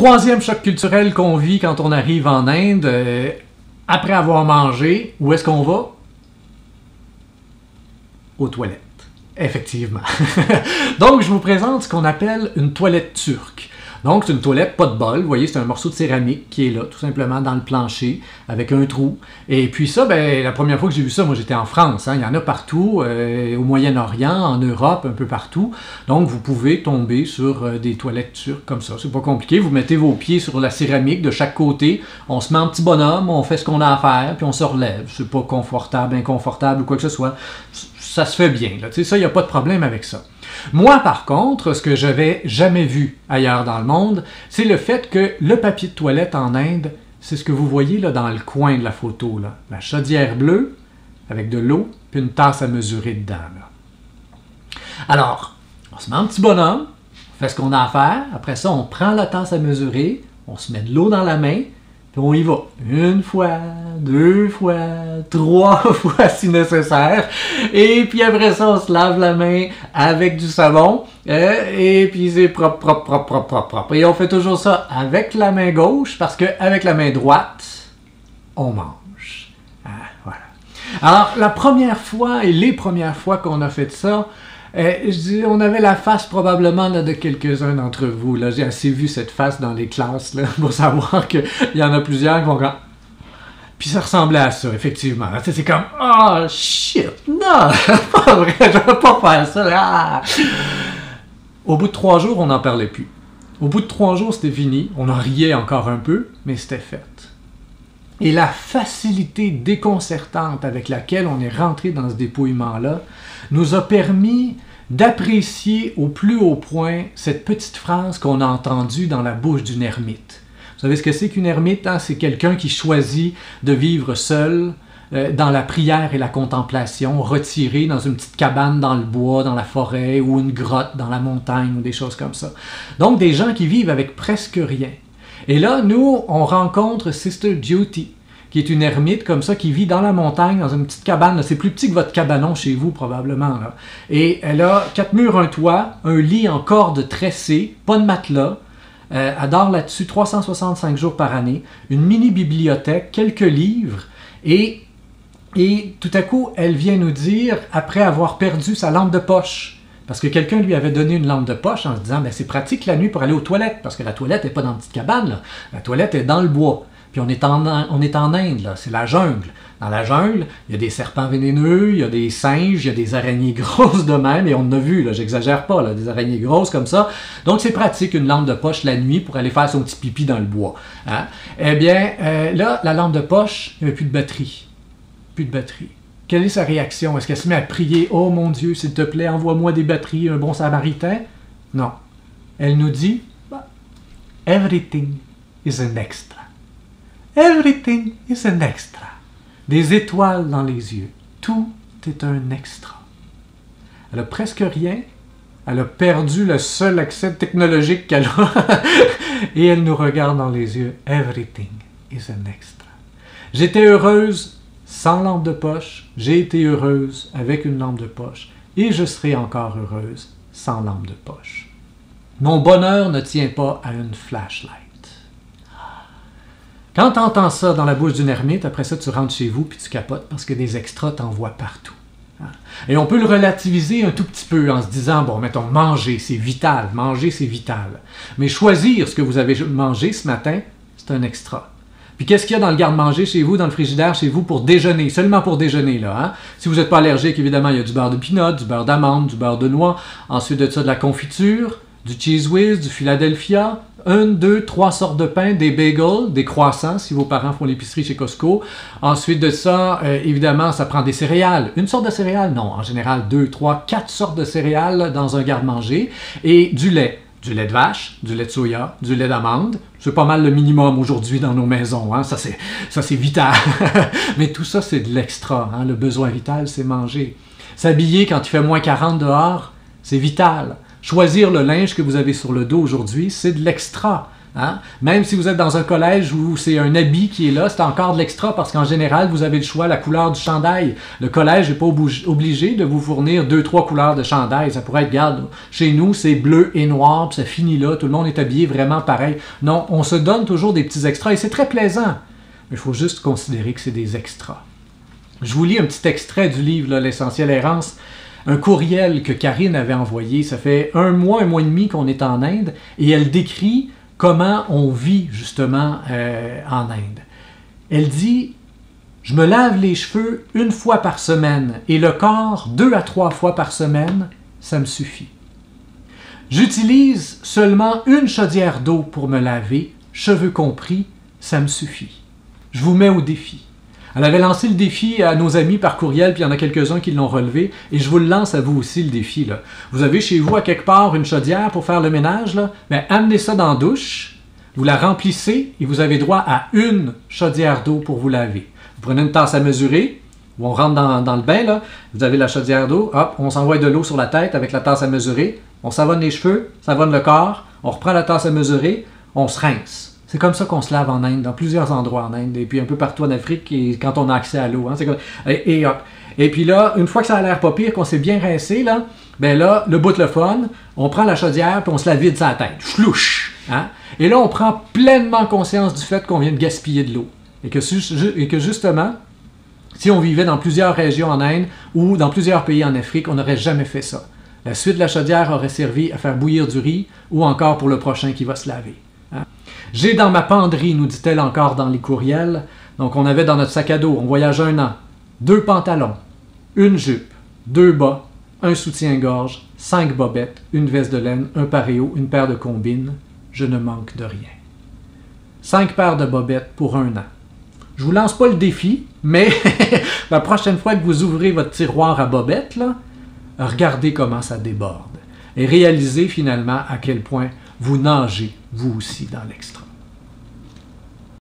Troisième choc culturel qu'on vit quand on arrive en Inde, après avoir mangé, où est-ce qu'on va? Aux toilettes. Effectivement. Donc, je vous présente ce qu'on appelle une toilette turque. Donc, c'est une toilette, pas de bol. Vous voyez, c'est un morceau de céramique qui est là, tout simplement dans le plancher, avec un trou. Et puis ça, ben, la première fois que j'ai vu ça, moi, j'étais en France. Hein. Il y en a partout, au Moyen-Orient, en Europe, un peu partout. Donc, vous pouvez tomber sur des toilettes turques comme ça. C'est pas compliqué. Vous mettez vos pieds sur la céramique de chaque côté. On se met en petit bonhomme, on fait ce qu'on a à faire, puis on se relève. C'est pas confortable, inconfortable ou quoi que ce soit. Ça se fait bien. Là. Tu sais, ça, il n'y a pas de problème avec ça. Moi, par contre, ce que je n'avais jamais vu ailleurs dans le monde, c'est le fait que le papier de toilette en Inde, c'est ce que vous voyez là, dans le coin de la photo. Là. La chaudière bleue, avec de l'eau, puis une tasse à mesurer dedans. Là. Alors, on se met un petit bonhomme, on fait ce qu'on a à faire. Après ça, on prend la tasse à mesurer, on se met de l'eau dans la main, puis on y va. Une fois, deux fois, trois fois si nécessaire. Et puis après ça, on se lave la main avec du savon. Et puis c'est propre, propre, propre, propre, propre, propre. Et on fait toujours ça avec la main gauche, parce qu'avec la main droite, on mange. Ah, voilà. Alors, la première fois et les premières fois qu'on a fait ça, je dis, on avait la face probablement là, de quelques-uns d'entre vous. J'ai assez vu cette face dans les classes là, pour savoir qu'il y en a plusieurs qui vont comme... Puis ça ressemblait à ça, effectivement. C'est comme, oh shit, non, pas vrai, je ne vais pas faire ça. Ah. Au bout de 3 jours, on n'en parlait plus. Au bout de 3 jours, c'était fini. On en riait encore un peu, mais c'était fait. Et la facilité déconcertante avec laquelle on est rentré dans ce dépouillement-là nous a permis d'apprécier au plus haut point cette petite phrase qu'on a entendue dans la bouche d'une ermite. Vous savez ce que c'est qu'une ermite? Hein? C'est quelqu'un qui choisit de vivre seul dans la prière et la contemplation, retiré dans une petite cabane dans le bois, dans la forêt, ou une grotte dans la montagne, ou des choses comme ça. Donc des gens qui vivent avec presque rien. Et là, nous, on rencontre Sister Jyoti, qui est une ermite comme ça, qui vit dans la montagne, dans une petite cabane. C'est plus petit que votre cabanon chez vous, probablement. Là. Et elle a 4 murs, un toit, un lit en corde tressée, pas de matelas. Elle dort là-dessus 365 jours par année, une mini-bibliothèque, quelques livres, et tout à coup, elle vient nous dire, après avoir perdu sa lampe de poche, parce que quelqu'un lui avait donné une lampe de poche en se disant, ben, c'est pratique la nuit pour aller aux toilettes, parce que la toilette n'est pas dans une petite cabane, là. La toilette est dans le bois. Puis on est en Inde, là, c'est la jungle. Dans la jungle, il y a des serpents vénéneux, il y a des singes, il y a des araignées grosses de même, et on en a vu, là, j'exagère pas, là, des araignées grosses comme ça. Donc c'est pratique une lampe de poche la nuit pour aller faire son petit pipi dans le bois. Hein? Eh bien, là, la lampe de poche, il n'y avait plus de batterie. Plus de batterie. Quelle est sa réaction? Est-ce qu'elle se met à prier, « Oh mon Dieu, s'il te plaît, envoie-moi des batteries, un bon samaritain? » Non. Elle nous dit, « Everything is an extra. Everything is an extra. » Des étoiles dans les yeux. Tout est un extra. Elle a presque rien. Elle a perdu le seul accès technologique qu'elle a. Et elle nous regarde dans les yeux. Everything is an extra. J'étais heureuse sans lampe de poche. J'ai été heureuse avec une lampe de poche. Et je serai encore heureuse sans lampe de poche. Mon bonheur ne tient pas à une flashlight. Quand tu entends ça dans la bouche d'une ermite, après ça, tu rentres chez vous puis tu capotes parce que des extras t'en voient partout. Et on peut le relativiser un tout petit peu en se disant, bon, mettons, manger, c'est vital. Manger, c'est vital. Mais choisir ce que vous avez mangé ce matin, c'est un extra. Puis qu'est-ce qu'il y a dans le garde-manger chez vous, dans le frigidaire chez vous pour déjeuner? Seulement pour déjeuner, là. Hein? Si vous n'êtes pas allergique, évidemment, il y a du beurre de pinot, du beurre d'amande, du beurre de noix. Ensuite de ça, de la confiture, du Cheez Whiz, du Philadelphia, 1, 2, 3 sortes de pain, des bagels, des croissants, si vos parents font l'épicerie chez Costco. Ensuite de ça, évidemment, ça prend des céréales. Une sorte de céréales? Non, en général, 2, 3, 4 sortes de céréales dans un garde-manger. Et du lait. Du lait de vache, du lait de soya, du lait d'amande. C'est pas mal le minimum aujourd'hui dans nos maisons. Hein? Ça, c'est vital. Mais tout ça, c'est de l'extra. Hein? Le besoin vital, c'est manger. S'habiller quand il fait moins 40 dehors, c'est vital. Choisir le linge que vous avez sur le dos aujourd'hui, c'est de l'extra. Hein? Même si vous êtes dans un collège où c'est un habit qui est là, c'est encore de l'extra parce qu'en général, vous avez le choix, la couleur du chandail. Le collège n'est pas obligé de vous fournir 2-3 couleurs de chandail. Ça pourrait être, regarde, chez nous, c'est bleu et noir, puis ça finit là, tout le monde est habillé vraiment pareil. Non, on se donne toujours des petits extras et c'est très plaisant. Mais il faut juste considérer que c'est des extras. Je vous lis un petit extrait du livre, là, L'Essentielle Errance. Un courriel que Karine avait envoyé. Ça fait un mois et demi qu'on est en Inde et elle décrit comment on vit justement en Inde. Elle dit « Je me lave les cheveux 1 fois par semaine et le corps 2 à 3 fois par semaine, ça me suffit. J'utilise seulement une chaudière d'eau pour me laver, cheveux compris, ça me suffit. Je vous mets au défi. » Elle avait lancé le défi à nos amis par courriel, puis il y en a quelques-uns qui l'ont relevé, et je vous le lance à vous aussi, le défi. Là. Vous avez chez vous, à quelque part, une chaudière pour faire le ménage, là? Bien, amenez ça dans la douche, vous la remplissez, et vous avez droit à une chaudière d'eau pour vous laver. Vous prenez une tasse à mesurer, où on rentre dans le bain, là, vous avez la chaudière d'eau, hop, on s'envoie de l'eau sur la tête avec la tasse à mesurer, on savonne les cheveux, savonne le corps, on reprend la tasse à mesurer, on se rince. C'est comme ça qu'on se lave en Inde, dans plusieurs endroits en Inde, et puis un peu partout en Afrique, et quand on a accès à l'eau. Hein, et puis là, une fois que ça a l'air pas pire, qu'on s'est bien rincé, là, ben là, le bout de le fun, on prend la chaudière, puis on se la vide sur la tête. Chlouche! Hein? Et là, on prend pleinement conscience du fait qu'on vient de gaspiller de l'eau. Et que justement, si on vivait dans plusieurs régions en Inde, ou dans plusieurs pays en Afrique, on n'aurait jamais fait ça. La suite de la chaudière aurait servi à faire bouillir du riz, ou encore pour le prochain qui va se laver. Hein? J'ai dans ma penderie, nous dit-elle encore dans les courriels, donc on avait dans notre sac à dos, on voyage 1 an, 2 pantalons, 1 jupe, 2 bas, 1 soutien-gorge, 5 bobettes, 1 veste de laine, 1 paréo, 1 paire de combines. Je ne manque de rien. 5 paires de bobettes pour 1 an. Je vous lance pas le défi, mais la prochaine fois que vous ouvrez votre tiroir à bobettes, là, regardez comment ça déborde et réalisez finalement à quel point vous nagez, vous aussi, dans l'extra.